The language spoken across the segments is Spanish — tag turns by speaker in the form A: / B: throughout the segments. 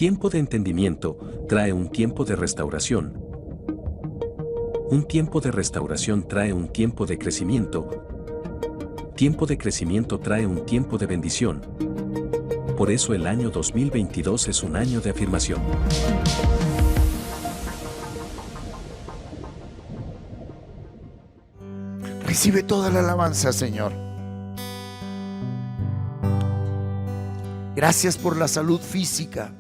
A: tiempo de entendimiento trae un tiempo de restauración. Un tiempo de restauración trae un tiempo de crecimiento. Tiempo de crecimiento trae un tiempo de bendición. Por eso el año 2022 es un año de afirmación.
B: Recibe toda la alabanza, Señor. Gracias por la salud física,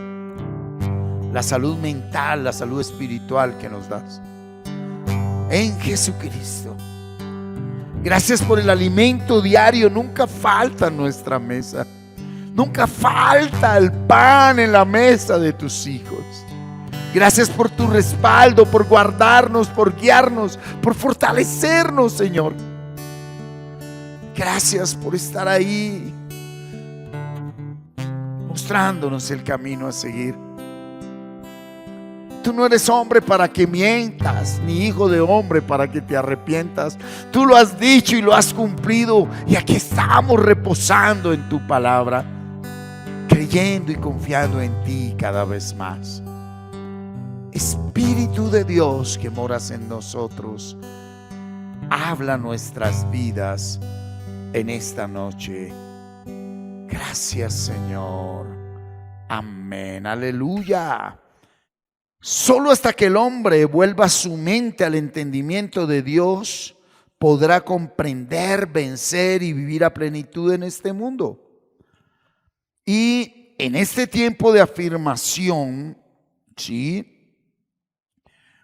B: la salud mental, la salud espiritual que nos das. En Jesucristo. Gracias por el alimento diario. Nunca falta en nuestra mesa. Nunca falta el pan en la mesa de tus hijos. Gracias por tu respaldo, por guardarnos, por guiarnos, por fortalecernos, Señor. Gracias por estar ahí, mostrándonos el camino a seguir. Tú no eres hombre para que mientas, ni hijo de hombre para que te arrepientas. Tú lo has dicho y lo has cumplido, y aquí estamos reposando en tu palabra, creyendo y confiando en ti cada vez más. Espíritu de Dios que moras en nosotros, habla nuestras vidas en esta noche. Gracias, Señor. Amén. Aleluya. Solo hasta que el hombre vuelva su mente al entendimiento de Dios, podrá comprender, vencer y vivir a plenitud en este mundo. Y en este tiempo de afirmación, ¿sí?,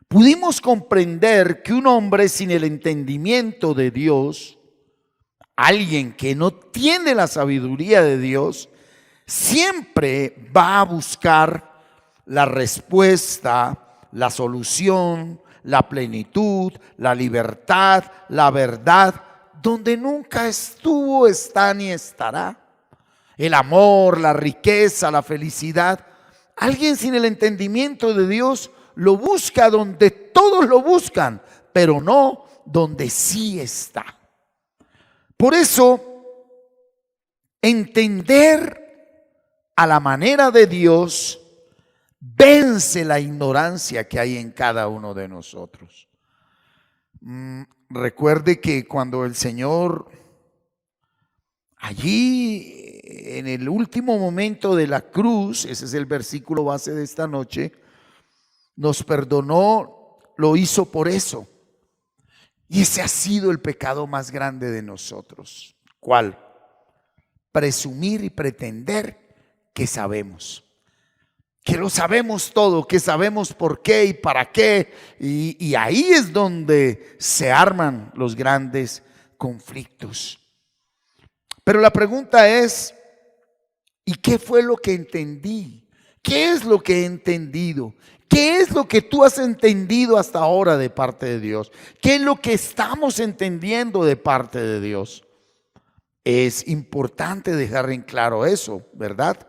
B: pudimos comprender que un hombre sin el entendimiento de Dios, alguien que no tiene la sabiduría de Dios, siempre va a buscar la respuesta, la solución, la plenitud, la libertad, la verdad, donde nunca estuvo, está ni estará. El amor, la riqueza, la felicidad. Alguien sin el entendimiento de Dios lo busca donde todos lo buscan, pero no donde sí está. Por eso, entender a la manera de Dios vence la ignorancia que hay en cada uno de nosotros. Recuerde que cuando el Señor, allí en el último momento de la cruz, ese es el versículo base de esta noche, nos perdonó, lo hizo por eso. Y ese ha sido el pecado más grande de nosotros. ¿Cuál? Presumir y pretender que sabemos. Que lo sabemos todo, que sabemos por qué y para qué. Y ahí es donde se arman los grandes conflictos. Pero la pregunta es, ¿y qué fue lo que entendí? ¿Qué es lo que he entendido? ¿Qué es lo que tú has entendido hasta ahora de parte de Dios? ¿Qué es lo que estamos entendiendo de parte de Dios? Es importante dejar en claro eso, ¿verdad?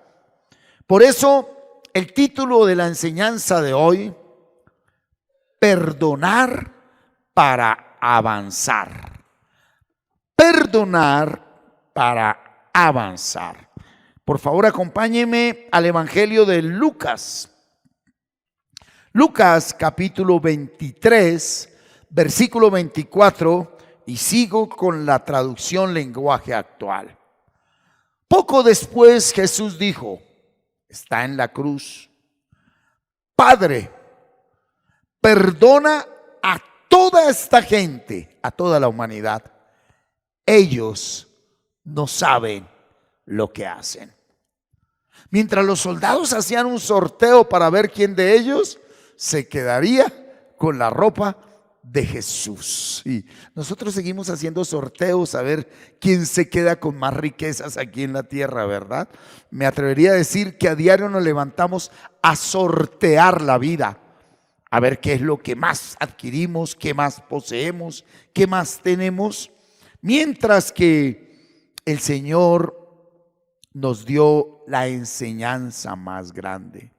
B: Por eso el título de la enseñanza de hoy, perdonar para avanzar. Perdonar para avanzar. Por favor, acompáñeme al Evangelio de Lucas. Lucas capítulo 23, versículo 24, y sigo con la traducción lenguaje actual. Poco después Jesús dijo, está en la cruz: Padre, perdona a toda esta gente, a toda la humanidad. Ellos no saben lo que hacen. Mientras los soldados hacían un sorteo para ver quién de ellos se quedaría con la ropa de Jesús. Y nosotros seguimos haciendo sorteos a ver quién se queda con más riquezas aquí en la tierra, ¿verdad? Me atrevería a decir que a diario nos levantamos a sortear la vida, a ver qué es lo que más adquirimos, qué más poseemos, qué más tenemos, mientras que el Señor nos dio la enseñanza más grande.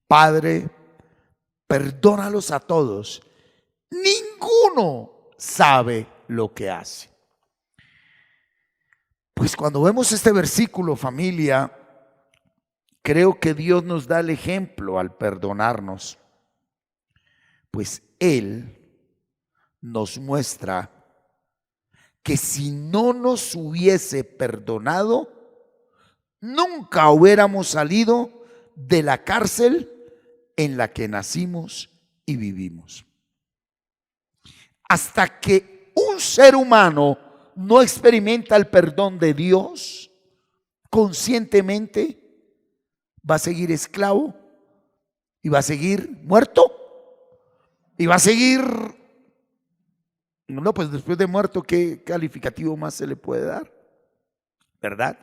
B: Padre, perdónalos a todos. Ninguno sabe lo que hace. Pues cuando vemos este versículo, familia, creo que Dios nos da el ejemplo al perdonarnos, pues Él nos muestra que si no nos hubiese perdonado, nunca hubiéramos salido de la cárcel en la que nacimos y vivimos. Hasta que un ser humano no experimenta el perdón de Dios conscientemente, va a seguir esclavo y va a seguir muerto y va a seguir, no, pues después de muerto, ¿qué calificativo más se le puede dar? ¿Verdad?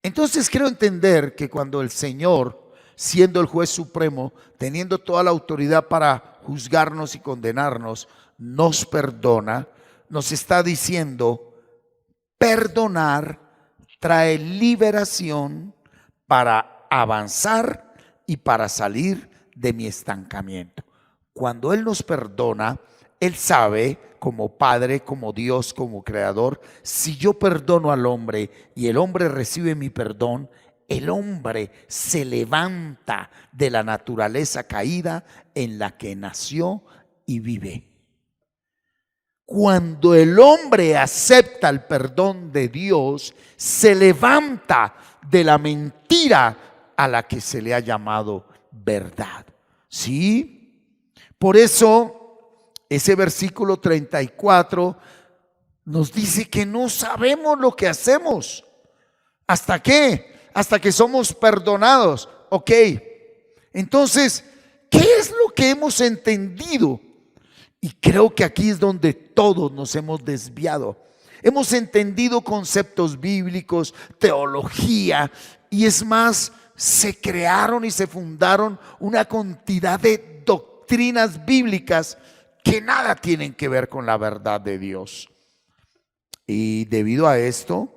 B: Entonces creo entender que cuando el Señor, siendo el juez supremo, teniendo toda la autoridad para juzgarnos y condenarnos, nos perdona, nos está diciendo: perdonar trae liberación para avanzar y para salir de mi estancamiento. Cuando Él nos perdona, Él sabe, como Padre, como Dios, como Creador, si yo perdono al hombre y el hombre recibe mi perdón, el hombre se levanta de la naturaleza caída en la que nació y vive. Cuando el hombre acepta el perdón de Dios, se levanta de la mentira a la que se le ha llamado verdad. ¿Sí? Por eso ese versículo 34 nos dice que no sabemos lo que hacemos. ¿Hasta qué? Hasta que somos perdonados. Ok. Entonces, ¿qué es lo que hemos entendido? Y creo que aquí es donde todos nos hemos desviado. Hemos entendido conceptos bíblicos, teología, y es más, se crearon y se fundaron una cantidad de doctrinas bíblicas que nada tienen que ver con la verdad de Dios. Y debido a esto,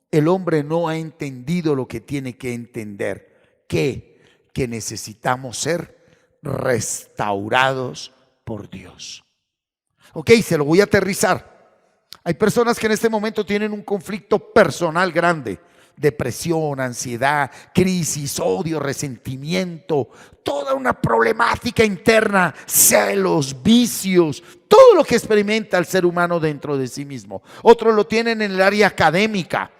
B: el hombre no ha entendido lo que tiene que entender, que necesitamos ser restaurados por Dios. Ok, se lo voy a aterrizar. Hay personas que en este momento tienen un conflicto personal grande: depresión, ansiedad, crisis, odio, resentimiento, toda una problemática interna, celos, vicios, todo lo que experimenta el ser humano dentro de sí mismo. Otros lo tienen en el área académica.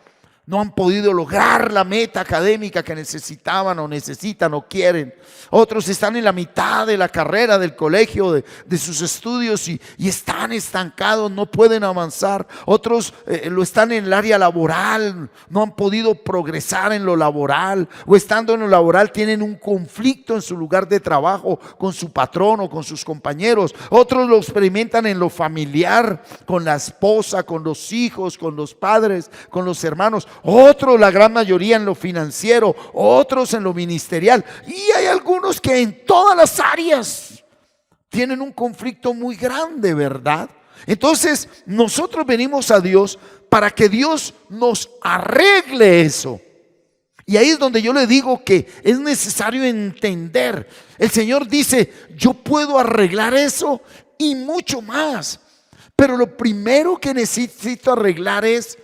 B: No han podido lograr la meta académica que necesitaban o necesitan o quieren. Otros están en la mitad de la carrera del colegio, de sus estudios y están estancados, no pueden avanzar. Otros lo están en el área laboral, no han podido progresar en lo laboral, o estando en lo laboral tienen un conflicto en su lugar de trabajo con su patrón o con sus compañeros. Otros lo experimentan en lo familiar, con la esposa, con los hijos, con los padres, con los hermanos. Otros, la gran mayoría, en lo financiero, otros en lo ministerial, y hay algunos que en todas las áreas tienen un conflicto muy grande, ¿verdad? Entonces nosotros venimos a Dios para que Dios nos arregle eso. Y ahí es donde yo le digo que es necesario entender. El Señor dice: yo puedo arreglar eso y mucho más, pero lo primero que necesito arreglar es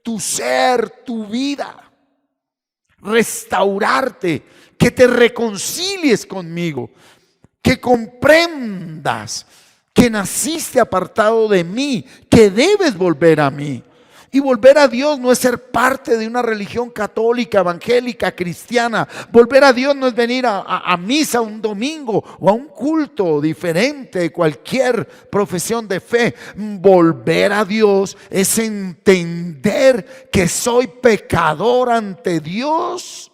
B: tu ser, tu vida, restaurarte, que te reconcilies conmigo, que comprendas que naciste apartado de mí, que debes volver a mí. Y volver a Dios no es ser parte de una religión católica, evangélica, cristiana. Volver a Dios no es venir a misa un domingo o a un culto diferente de cualquier profesión de fe. Volver a Dios es entender que soy pecador ante Dios,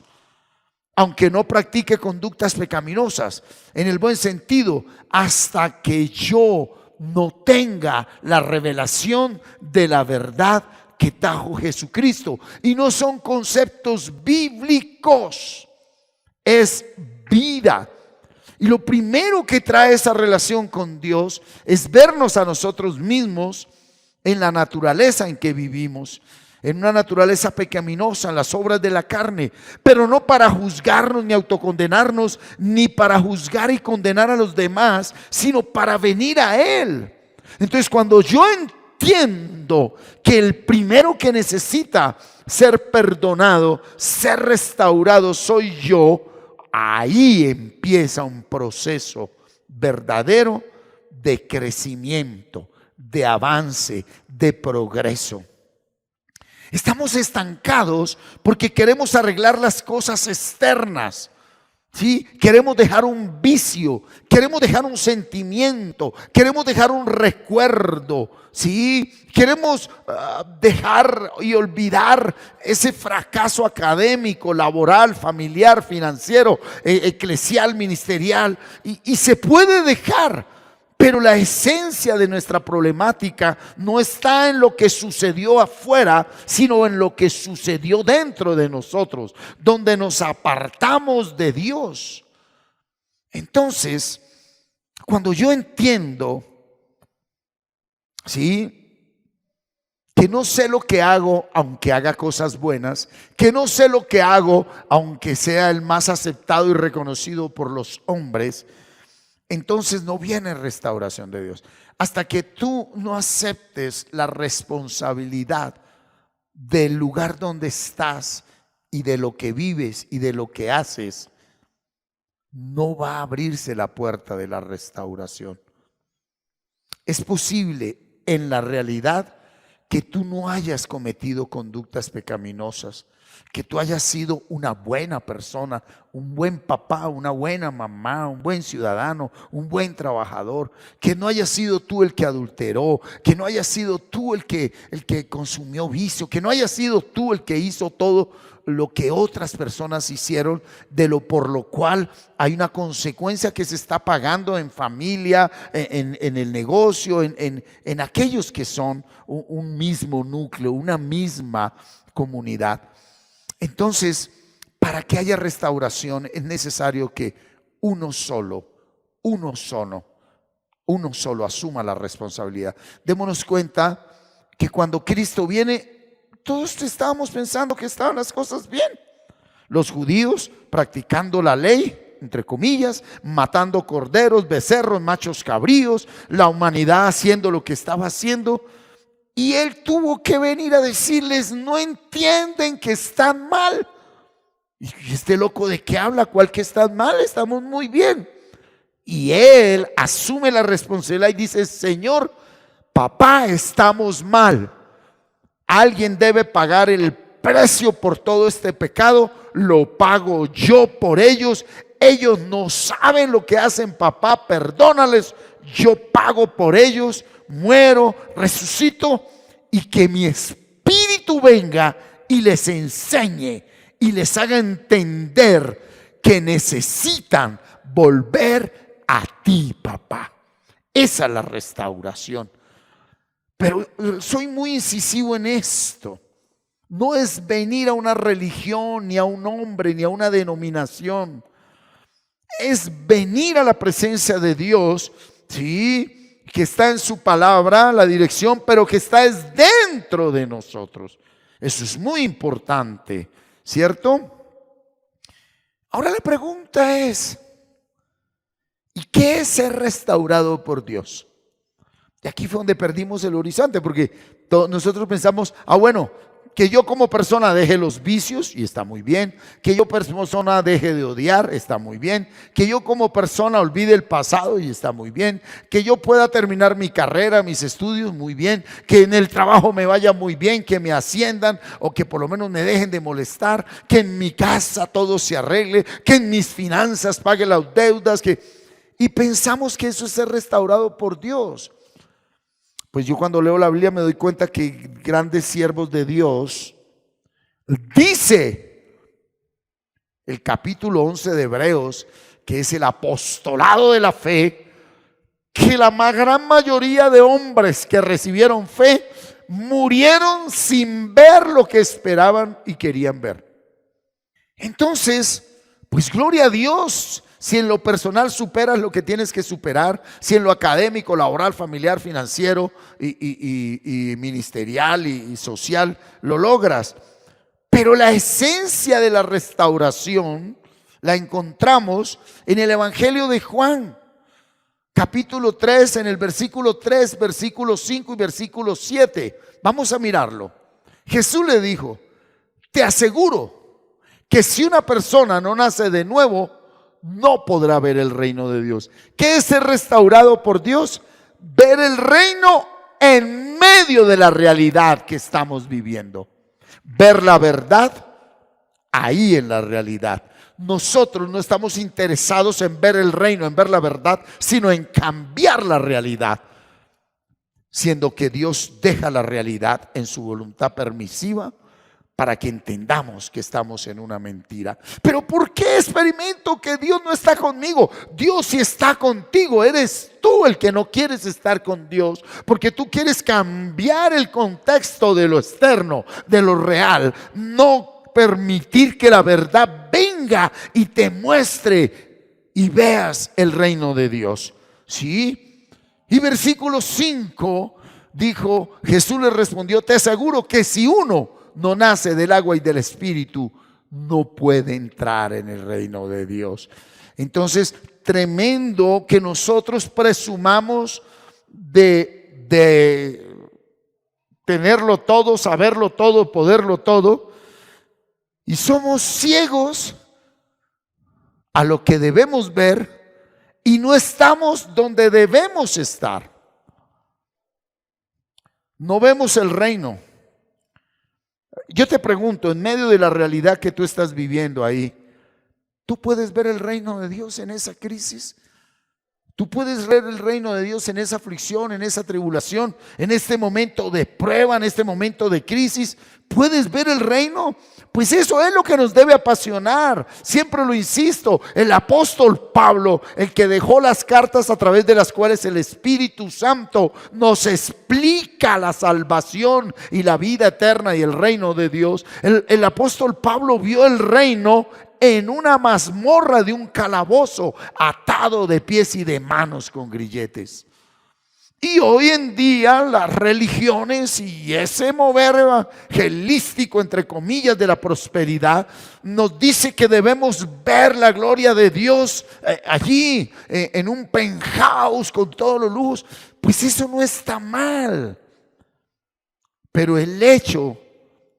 B: aunque no practique conductas pecaminosas, en el buen sentido, hasta que yo no tenga la revelación de la verdad que trajo Jesucristo. Y no son conceptos bíblicos, es vida. Y lo primero que trae esa relación con Dios es vernos a nosotros mismos en la naturaleza en que vivimos, en una naturaleza pecaminosa, en las obras de la carne, pero no para juzgarnos ni autocondenarnos, ni para juzgar y condenar a los demás, sino para venir a Él. Entonces, cuando yo entiendo que el primero que necesita ser perdonado, ser restaurado soy yo, ahí empieza un proceso verdadero de crecimiento, de avance, de progreso. Estamos estancados porque queremos arreglar las cosas externas. ¿Sí? Queremos dejar un vicio, queremos dejar un sentimiento, queremos dejar un recuerdo, ¿sí? Queremos dejar y olvidar ese fracaso académico, laboral, familiar, financiero, eclesial, ministerial, y se puede dejar. Pero la esencia de nuestra problemática no está en lo que sucedió afuera, sino en lo que sucedió dentro de nosotros, donde nos apartamos de Dios. Entonces, cuando yo entiendo, ¿sí?, que no sé lo que hago aunque haga cosas buenas, que no sé lo que hago aunque sea el más aceptado y reconocido por los hombres, entonces no viene restauración de Dios. Hasta que tú no aceptes la responsabilidad del lugar donde estás y de lo que vives y de lo que haces, no va a abrirse la puerta de la restauración. Es posible en la realidad que tú no hayas cometido conductas pecaminosas, que tú hayas sido una buena persona, un buen papá, una buena mamá, un buen ciudadano, un buen trabajador, que no hayas sido tú el que adulteró, que no hayas sido tú el que consumió vicio, que no hayas sido tú el que hizo todo lo que otras personas hicieron, por lo cual hay una consecuencia que se está pagando en familia, en el negocio, en aquellos que son un mismo núcleo, una misma comunidad. Entonces, para que haya restauración es necesario que uno solo asuma la responsabilidad. Démonos cuenta que cuando Cristo viene, todos estábamos pensando que estaban las cosas bien. Los judíos practicando la ley, entre comillas, matando corderos, becerros, machos cabríos, la humanidad haciendo lo que estaba haciendo. Y Él tuvo que venir a decirles: no entienden que están mal. ¿Y este loco de qué habla? ¿Cuál que están mal? Estamos muy bien. Y Él asume la responsabilidad y dice: Señor, papá, estamos mal. Alguien debe pagar el precio por todo este pecado. Lo pago yo por ellos. Ellos no saben lo que hacen, papá, perdónales. Yo pago por ellos. Muero, resucito, y que mi espíritu venga y les enseñe y les haga entender que necesitan volver a ti, papá. Esa es la restauración. Pero soy muy incisivo en esto. No es venir a una religión, ni a un hombre, ni a una denominación. Es venir a la presencia de Dios, ¿sí?, que está en su palabra, la dirección, pero que está es dentro de nosotros. Eso es muy importante, ¿cierto? Ahora la pregunta es: ¿y qué es ser restaurado por Dios? Y aquí fue donde perdimos el horizonte, porque nosotros pensamos: bueno, que yo como persona deje los vicios, y está muy bien. Que yo como persona deje de odiar, está muy bien. Que yo como persona olvide el pasado, y está muy bien. Que yo pueda terminar mi carrera, mis estudios, muy bien. Que en el trabajo me vaya muy bien, que me asciendan, o que por lo menos me dejen de molestar. Que en mi casa todo se arregle, que en mis finanzas pague las deudas. Y pensamos que eso es ser restaurado por Dios. Pues yo cuando leo la Biblia me doy cuenta que grandes siervos de Dios, dice el capítulo 11 de Hebreos, que es el apostolado de la fe, que la gran mayoría de hombres que recibieron fe murieron sin ver lo que esperaban y querían ver. Entonces, pues gloria a Dios. Si en lo personal superas lo que tienes que superar, si en lo académico, laboral, familiar, financiero y ministerial y social lo logras. Pero la esencia de la restauración la encontramos en el Evangelio de Juan, capítulo 3, en el versículo 3, versículo 5 y versículo 7. Vamos a mirarlo. Jesús le dijo: te aseguro que si una persona no nace de nuevo, no podrá ver el reino de Dios. ¿Qué es ser restaurado por Dios? Ver el reino en medio de la realidad que estamos viviendo. Ver la verdad ahí en la realidad. Nosotros no estamos interesados en ver el reino, en ver la verdad, sino en cambiar la realidad. Siendo que Dios deja la realidad en su voluntad permisiva para que entendamos que estamos en una mentira. Pero ¿por qué experimento que Dios no está conmigo? Dios sí está contigo. Eres tú el que no quieres estar con Dios, porque tú quieres cambiar el contexto de lo externo, de lo real. No permitir que la verdad venga y te muestre y veas el reino de Dios. ¿Sí? Y versículo 5 dijo, Jesús le respondió, te aseguro que si uno no nace del agua y del espíritu, no puede entrar en el reino de Dios. Entonces, tremendo que nosotros presumamos de tenerlo todo, saberlo todo, poderlo todo, y somos ciegos a lo que debemos ver y no estamos donde debemos estar. No vemos el reino. Yo te pregunto, en medio de la realidad que tú estás viviendo ahí, ¿tú puedes ver el reino de Dios en esa crisis? ¿Tú puedes ver el reino de Dios en esa aflicción, en esa tribulación, en este momento de prueba, en este momento de crisis? ¿Puedes ver el reino? Pues eso es lo que nos debe apasionar. Siempre lo insisto, el apóstol Pablo, el que dejó las cartas a través de las cuales el Espíritu Santo nos explica la salvación y la vida eterna y el reino de Dios. El apóstol Pablo vio el reino en una mazmorra de un calabozo, atado de pies y de manos con grilletes. Y hoy en día las religiones y ese mover evangelístico, entre comillas, de la prosperidad, nos dice que debemos ver la gloria de Dios allí en un penthouse con todos los lujos. Pues eso no está mal, pero el hecho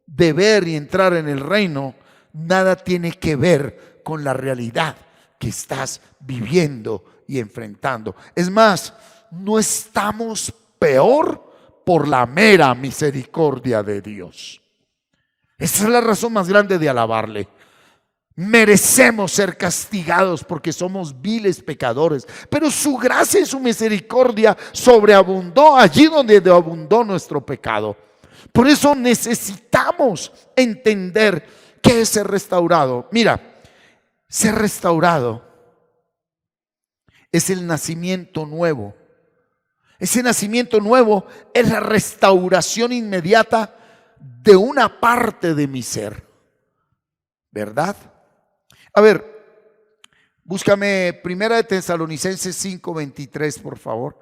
B: de ver y entrar en el reino nada tiene que ver con la realidad que estás viviendo y enfrentando. Es más, no estamos peor por la mera misericordia de Dios. Esa es la razón más grande de alabarle. Merecemos ser castigados porque somos viles pecadores, pero su gracia y su misericordia sobreabundó allí donde abundó nuestro pecado. Por eso necesitamos entender qué es ser restaurado. Mira, ser restaurado es el nacimiento nuevo. Ese nacimiento nuevo es la restauración inmediata de una parte de mi ser, ¿verdad? A ver, búscame Primera de Tesalonicenses 5:23, por favor.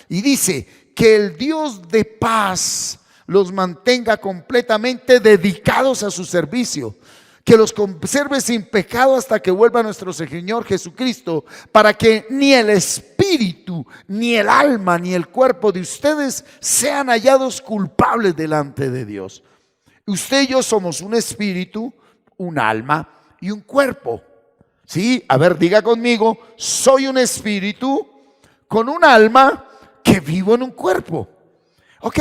B: Y dice que el Dios de paz los mantenga completamente dedicados a su servicio, que los conserve sin pecado hasta que vuelva nuestro Señor Jesucristo, para que ni el espíritu, ni el alma, ni el cuerpo de ustedes sean hallados culpables delante de Dios. Usted y yo somos un espíritu, un alma y un cuerpo. Sí, a ver, diga conmigo, soy un espíritu con un alma que vivo en un cuerpo. Ok.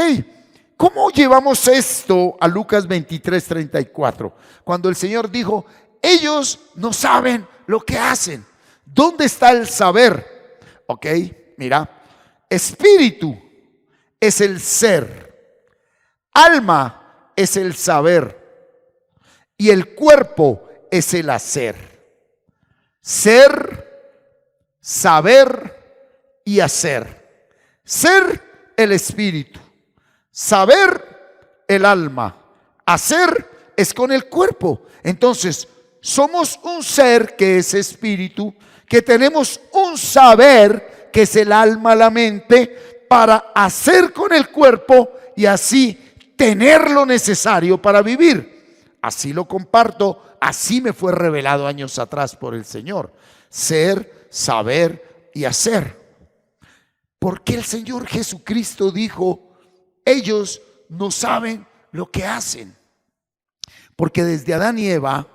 B: ¿Cómo llevamos esto a Lucas 23:34? Cuando el Señor dijo, ellos no saben lo que hacen. ¿Dónde está el saber? Ok, mira, espíritu es el ser, alma es el saber y el cuerpo es el hacer. Ser, saber y hacer. Ser, el espíritu. Saber, el alma. Hacer es con el cuerpo. Entonces, somos un ser que es espíritu, que tenemos un saber que es el alma, la mente, para hacer con el cuerpo y así tener lo necesario para vivir. Así lo comparto, así me fue revelado años atrás por el Señor. Ser, saber y hacer. Porque el Señor Jesucristo dijo, ellos no saben lo que hacen. Porque desde Adán y Eva,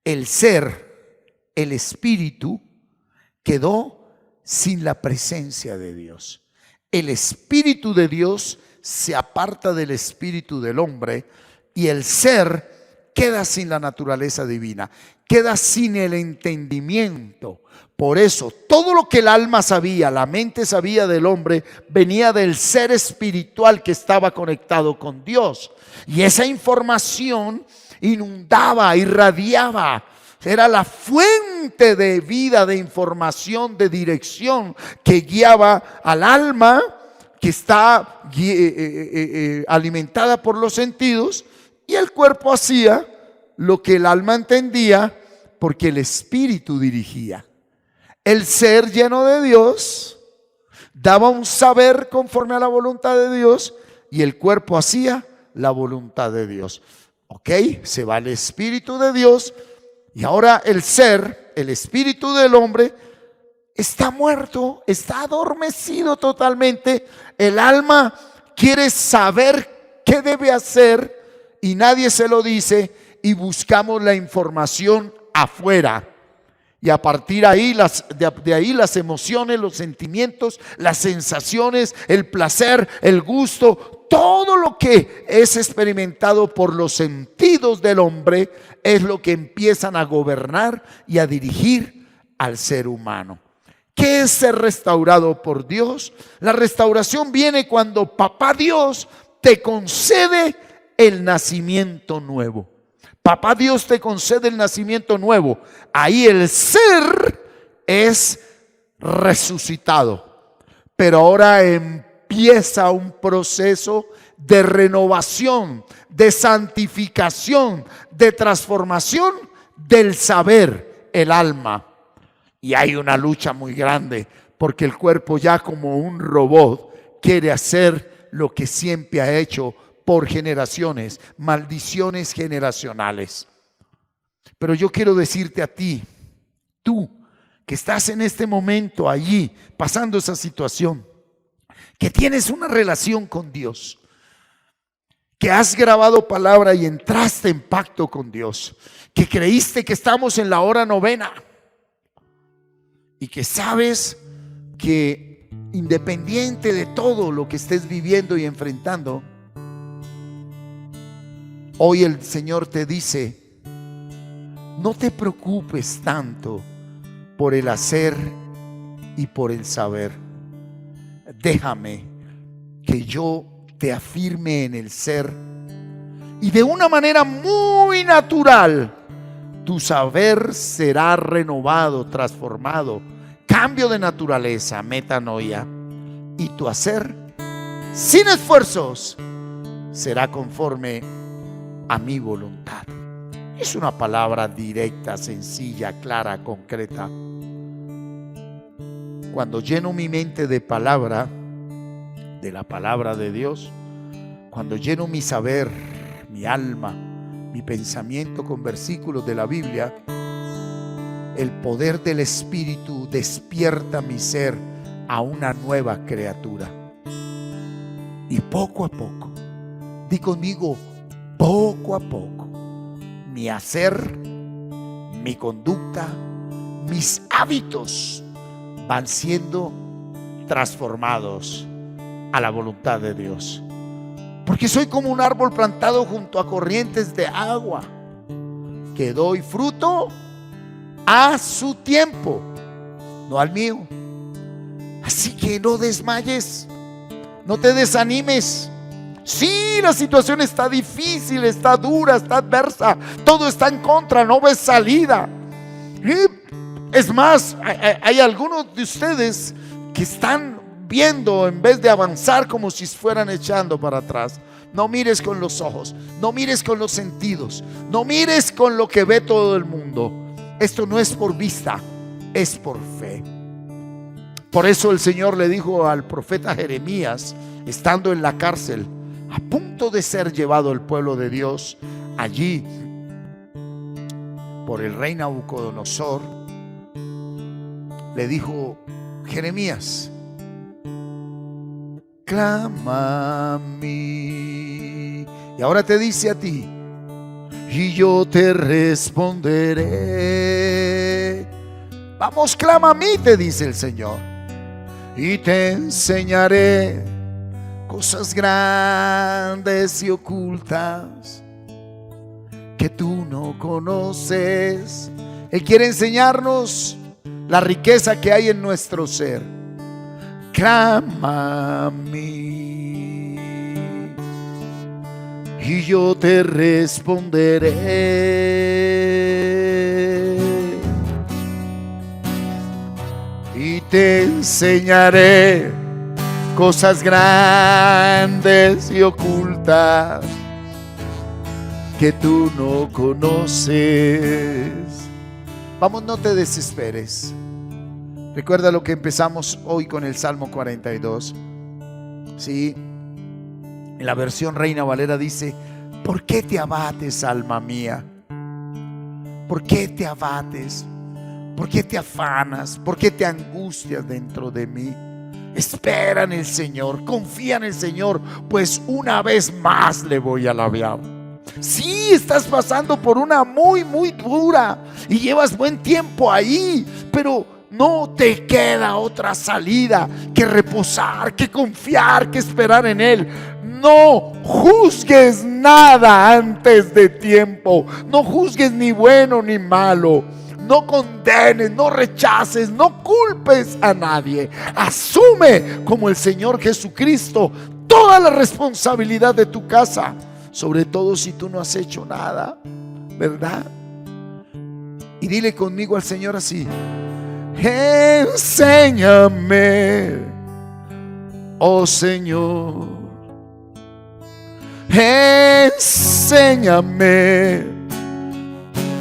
B: el ser, el espíritu, quedó sin la presencia de Dios. El espíritu de Dios se aparta del espíritu del hombre y el ser queda sin la naturaleza divina, queda sin el entendimiento. Por eso, todo lo que el alma sabía, la mente sabía del hombre, venía del ser espiritual que estaba conectado con Dios. Y esa información inundaba, irradiaba. Era la fuente de vida, de información, de dirección que guiaba al alma que está alimentada por los sentidos, y el cuerpo hacía lo que el alma entendía porque el espíritu dirigía. El ser lleno de Dios daba un saber conforme a la voluntad de Dios y el cuerpo hacía la voluntad de Dios. Ok, se va el espíritu de Dios y ahora el ser, el espíritu del hombre, está muerto, está adormecido totalmente. El alma quiere saber qué debe hacer y nadie se lo dice, y buscamos la información afuera. Y a partir de ahí las emociones, los sentimientos, las sensaciones, el placer, el gusto, todo lo que es experimentado por los sentidos del hombre es lo que empiezan a gobernar y a dirigir al ser humano. ¿Qué es ser restaurado por Dios? La restauración viene cuando Papá Dios te concede el nacimiento nuevo. Papá Dios te concede el nacimiento nuevo. Ahí el ser es resucitado. Pero ahora empieza un proceso de renovación, de santificación, de transformación del saber, el alma. Y hay una lucha muy grande porque el cuerpo, ya como un robot, quiere hacer lo que siempre ha hecho por generaciones, maldiciones generacionales. Pero yo quiero decirte a ti, tú que estás en este momento allí pasando esa situación, que tienes una relación con Dios, que has grabado palabra y entraste en pacto con Dios, que creíste que estamos en la hora novena y que sabes que independiente de todo lo que estés viviendo y enfrentando, hoy el Señor te dice: no te preocupes tanto por el hacer y por el saber. Déjame que yo te afirme en el ser, y de una manera muy natural tu saber será renovado, transformado, cambio de naturaleza, metanoia, y tu hacer sin esfuerzos será conforme a mi voluntad. Es una palabra directa, sencilla, clara, concreta. Cuando lleno mi mente de palabra, de la palabra de Dios, cuando lleno mi saber, mi alma, mi pensamiento con versículos de la Biblia, el poder del Espíritu despierta mi ser a una nueva criatura. Y poco a poco, di conmigo, poco a poco, mi hacer, mi conducta, mis hábitos van siendo transformados a la voluntad de Dios. Porque soy como un árbol plantado junto a corrientes de agua, que doy fruto a su tiempo, no al mío. Así que no desmayes, no te desanimes. Sí, la situación está difícil, está dura, está adversa, todo está en contra, no ves salida. Es más, hay algunos de ustedes que están viendo en vez de avanzar como si fueran echando para atrás. No mires con los ojos, no mires con los sentidos, no mires con lo que ve todo el mundo. Esto no es por vista, es por fe. Por eso el Señor le dijo al profeta Jeremías, estando en la cárcel, a punto de ser llevado el pueblo de Dios allí por el rey Nabucodonosor, le dijo: Jeremías, clama a mí. Y ahora te dice a ti: y yo te responderé. Vamos, clama a mí, te dice el Señor, y te enseñaré cosas grandes y ocultas que tú no conoces. Él quiere enseñarnos la riqueza que hay en nuestro ser. Clama a mí y yo te responderé y te enseñaré cosas grandes y ocultas que tú no conoces. Vamos, no te desesperes. Recuerda lo que empezamos hoy con el Salmo 42. Sí, en la versión Reina Valera dice: ¿por qué te abates, alma mía? ¿Por qué te abates? ¿Por qué te afanas? ¿Por qué te angustias dentro de mí? Espera en el Señor, confía en el Señor, pues una vez más le voy a alabar. Si estás pasando por una muy dura y llevas buen tiempo ahí, pero no te queda otra salida que reposar, que confiar, que esperar en Él. No juzgues nada antes de tiempo. No juzgues ni bueno ni malo. No condenes, no rechaces, no culpes a nadie. Asume como el Señor Jesucristo toda la responsabilidad de tu casa, sobre todo si tú no has hecho nada, ¿verdad? Y dile conmigo al Señor así: enséñame, oh Señor, enséñame,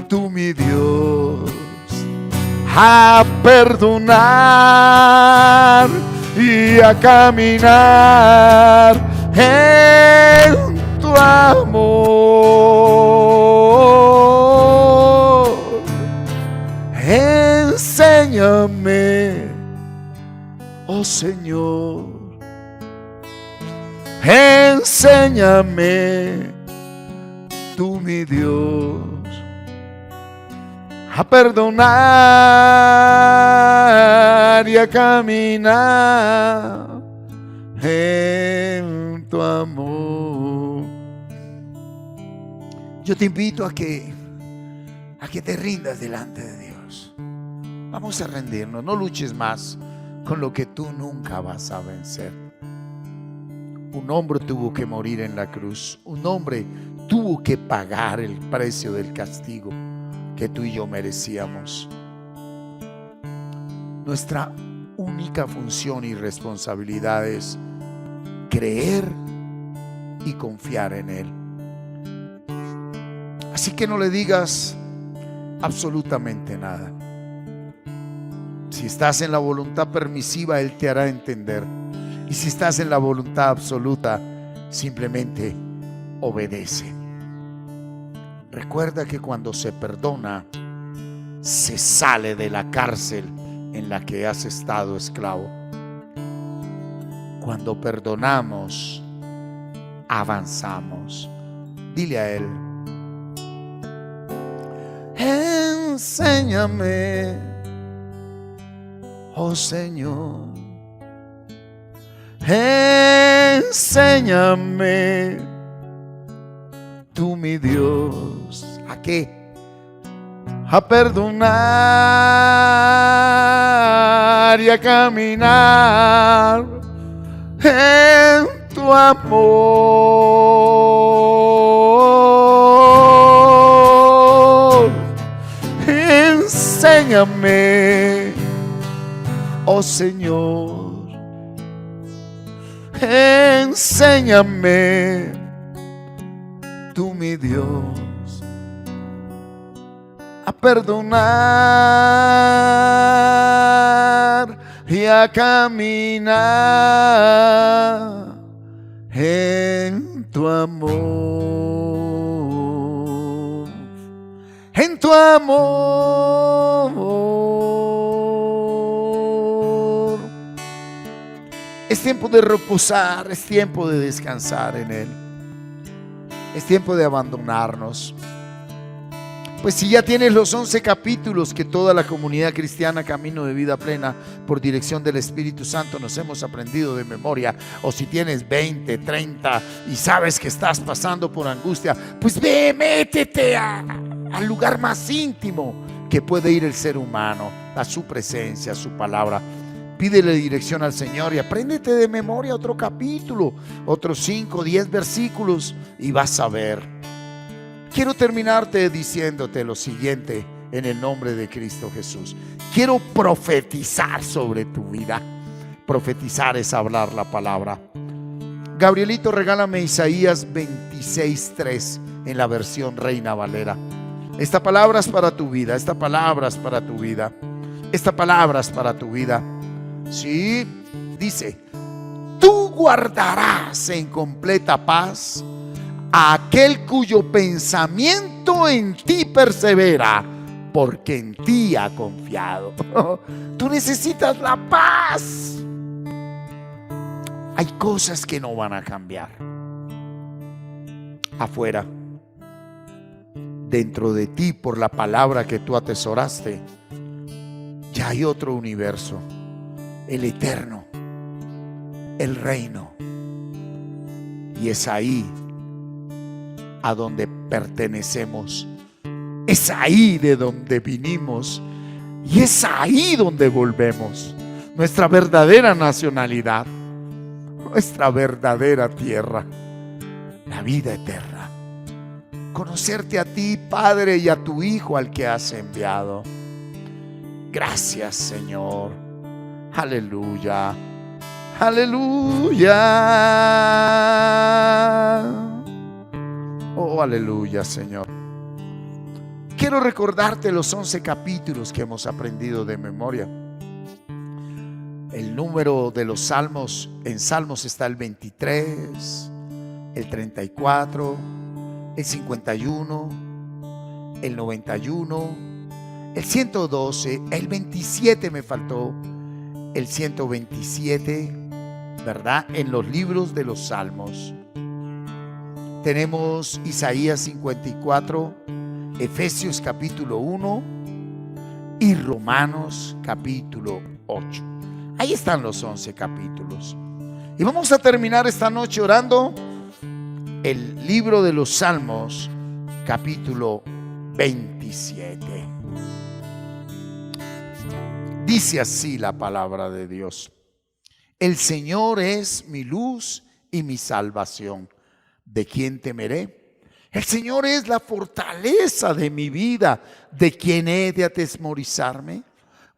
B: tú mi Dios, a perdonar y a caminar en tu amor. Enséñame, oh Señor, enséñame, tú mi Dios, a perdonar y a caminar en tu amor. Yo te invito a que te rindas delante de Dios. Vamos a rendirnos, no luches más con lo que tú nunca vas a vencer. Un hombre tuvo que morir en la cruz. Un hombre tuvo que pagar el precio del castigo que tú y yo merecíamos. Nuestra única función y responsabilidad es creer y confiar en Él. Así que no le digas absolutamente nada. Si estás en la voluntad permisiva, Él te hará entender. Y si estás en la voluntad absoluta, simplemente obedece. Recuerda que cuando se perdona, se sale de la cárcel en la que has estado esclavo. Cuando perdonamos, avanzamos. Dile a Él: enséñame, oh Señor, enséñame, tú mi Dios, ¿a qué? A perdonar y a caminar en tu amor. Enséñame, oh Señor, enséñame, tú mi Dios, a perdonar y a caminar en tu amor, en tu amor. Es tiempo de reposar, es tiempo de descansar en Él. Es tiempo de abandonarnos. Pues si ya tienes los 11 capítulos que toda la comunidad cristiana Camino de Vida Plena, por dirección del Espíritu Santo, nos hemos aprendido de memoria, o si tienes 20, 30 y sabes que estás pasando por angustia, pues ve, métete al lugar más íntimo que puede ir el ser humano, a su presencia, a su palabra. Pídele dirección al Señor y apréndete de memoria otro capítulo, otros 5, 10 versículos y vas a ver. Quiero terminarte diciéndote lo siguiente en el nombre de Cristo Jesús. Quiero profetizar sobre tu vida. Profetizar es hablar la palabra. Gabrielito, regálame Isaías 26:3 en la versión Reina Valera. Esta palabra es para tu vida. Esta palabra es para tu vida. Esta palabra es para tu vida. Sí, dice: tú guardarás en completa paz a aquel cuyo pensamiento en ti persevera, porque en ti ha confiado. Tú necesitas la paz. Hay cosas que no van a cambiar. Afuera, dentro de ti, por la palabra que tú atesoraste, ya hay otro universo, el eterno, el reino. Y es ahí a donde pertenecemos, es ahí de donde vinimos y es ahí donde volvemos. Nuestra verdadera nacionalidad, nuestra verdadera tierra, la vida eterna. Conocerte a ti, Padre, y a tu Hijo al que has enviado. Gracias, Señor. Aleluya. Aleluya. Oh, aleluya, Señor. Quiero recordarte los 11 capítulos que hemos aprendido de memoria. El número de los salmos, en Salmos está el 23, el 34, el 51, el 91, el 112, el 27 me faltó, el 127, ¿verdad? En los libros de los salmos. Tenemos Isaías 54, Efesios capítulo 1 y Romanos capítulo 8. Ahí están los 11 capítulos. Y vamos a terminar esta noche orando el libro de los Salmos capítulo 27. Dice así la palabra de Dios: el Señor es mi luz y mi salvación. ¿De quién temeré? El Señor es la fortaleza de mi vida. ¿De quién he de atemorizarme?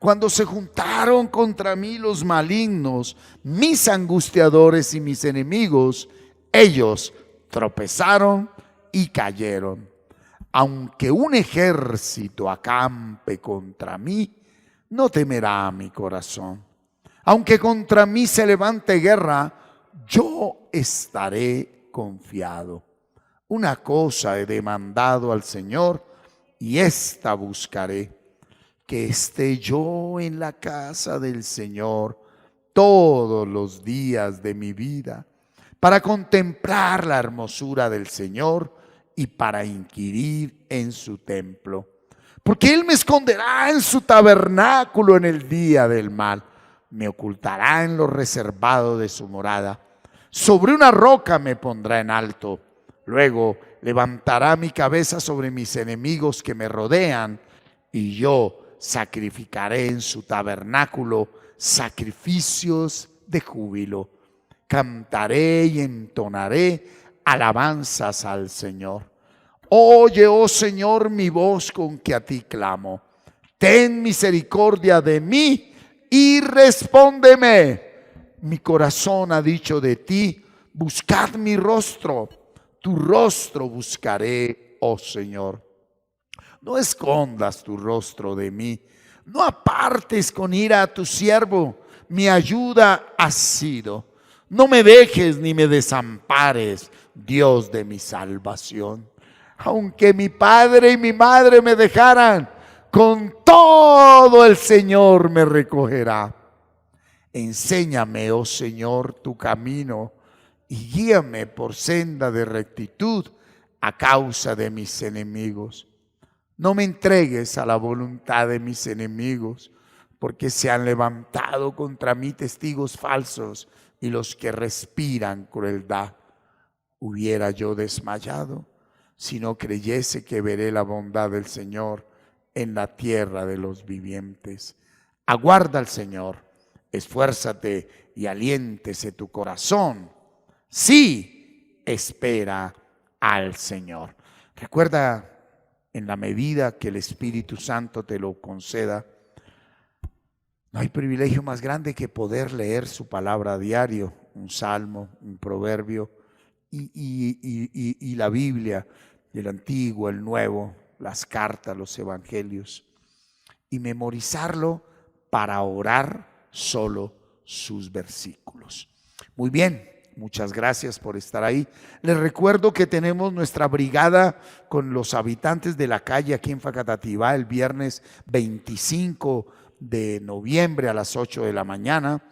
B: Cuando se juntaron contra mí los malignos, mis angustiadores y mis enemigos, ellos tropezaron y cayeron. Aunque un ejército acampe contra mí, no temerá mi corazón. Aunque contra mí se levante guerra, yo estaré confiado. Una cosa he demandado al Señor y esta buscaré, que esté yo en la casa del Señor todos los días de mi vida, para contemplar la hermosura del Señor y para inquirir en su templo. Porque Él me esconderá en su tabernáculo en el día del mal, me ocultará en lo reservado de su morada. Sobre una roca me pondrá en alto. Luego levantará mi cabeza sobre mis enemigos que me rodean, y yo sacrificaré en su tabernáculo sacrificios de júbilo. Cantaré y entonaré alabanzas al Señor. Oye, oh Señor, mi voz con que a ti clamo. Ten misericordia de mí y respóndeme. Mi corazón ha dicho de ti: buscad mi rostro. Tu rostro buscaré, oh Señor. No escondas tu rostro de mí. No apartes con ira a tu siervo. Mi ayuda has sido. No me dejes ni me desampares, Dios de mi salvación. Aunque mi padre y mi madre me dejaran, con todo el Señor me recogerá. Enséñame, oh Señor, tu camino y guíame por senda de rectitud a causa de mis enemigos. No me entregues a la voluntad de mis enemigos, porque se han levantado contra mí testigos falsos y los que respiran crueldad. Hubiera yo desmayado si no creyese que veré la bondad del Señor en la tierra de los vivientes. Aguarda al Señor, esfuérzate y aliéntese tu corazón. Sí, espera al Señor. Recuerda, en la medida que el Espíritu Santo te lo conceda, no hay privilegio más grande que poder leer su palabra a diario, un salmo, un proverbio y la Biblia, el Antiguo, el Nuevo, las cartas, los evangelios, y memorizarlo para orar solo sus versículos. Muy bien. Muchas gracias por estar ahí. Les recuerdo que tenemos nuestra brigada con los habitantes de la calle aquí en Facatativá el viernes 25 de noviembre a las 8 de la mañana.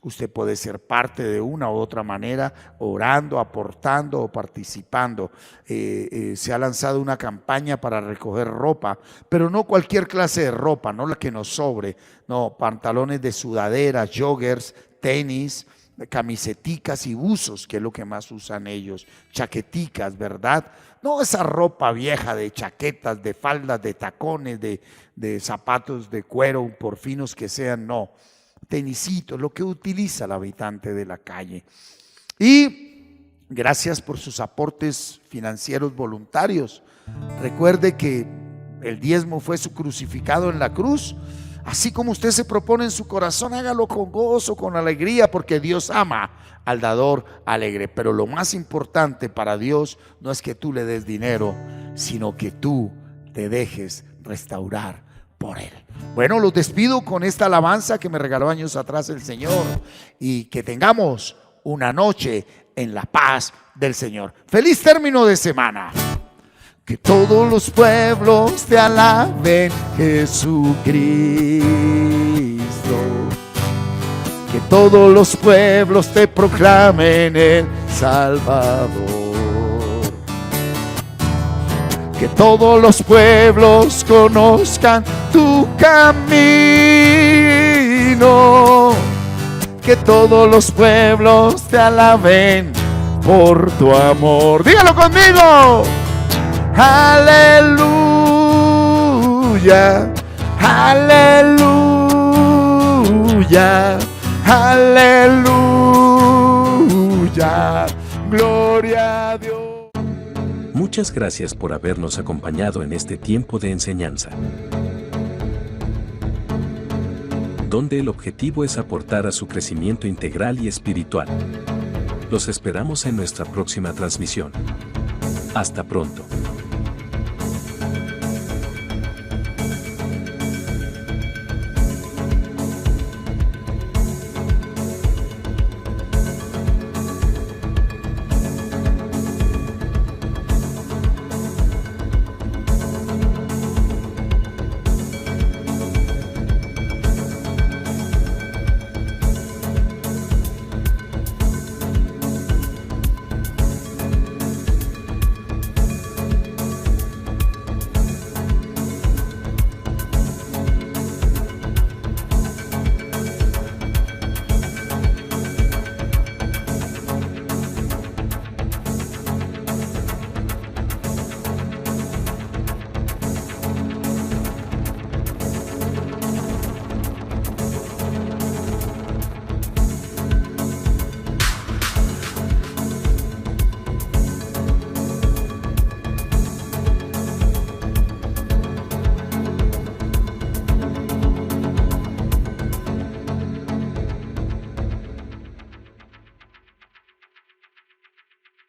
B: Usted puede ser parte de una u otra manera, orando, aportando o participando. Se ha lanzado una campaña para recoger ropa, pero no cualquier clase de ropa, no la que nos sobre. No, pantalones de sudadera, joggers, tenis, camiseticas y buzos, que es lo que más usan ellos, chaqueticas, ¿verdad? No esa ropa vieja de chaquetas, de faldas, de tacones, de zapatos de cuero, por finos que sean, no. Tenisitos, lo que utiliza el habitante de la calle. Y gracias por sus aportes financieros voluntarios. Recuerde que el diezmo fue su crucificado en la cruz. Así como usted se propone en su corazón, hágalo con gozo, con alegría, porque Dios ama al dador alegre. Pero lo más importante para Dios no es que tú le des dinero, sino que tú te dejes restaurar por Él. Bueno, los despido con esta alabanza que me regaló años atrás el Señor, y que tengamos una noche en la paz del Señor. Feliz término de semana. Que todos los pueblos te alaben, Jesucristo. Que todos los pueblos te proclamen el Salvador. Que todos los pueblos conozcan tu camino. Que todos los pueblos te alaben por tu amor. Dígalo conmigo. Aleluya, aleluya, aleluya, gloria a Dios.
A: Muchas gracias por habernos acompañado en este tiempo de enseñanza, donde el objetivo es aportar a su crecimiento integral y espiritual. Los esperamos en nuestra próxima transmisión. Hasta pronto.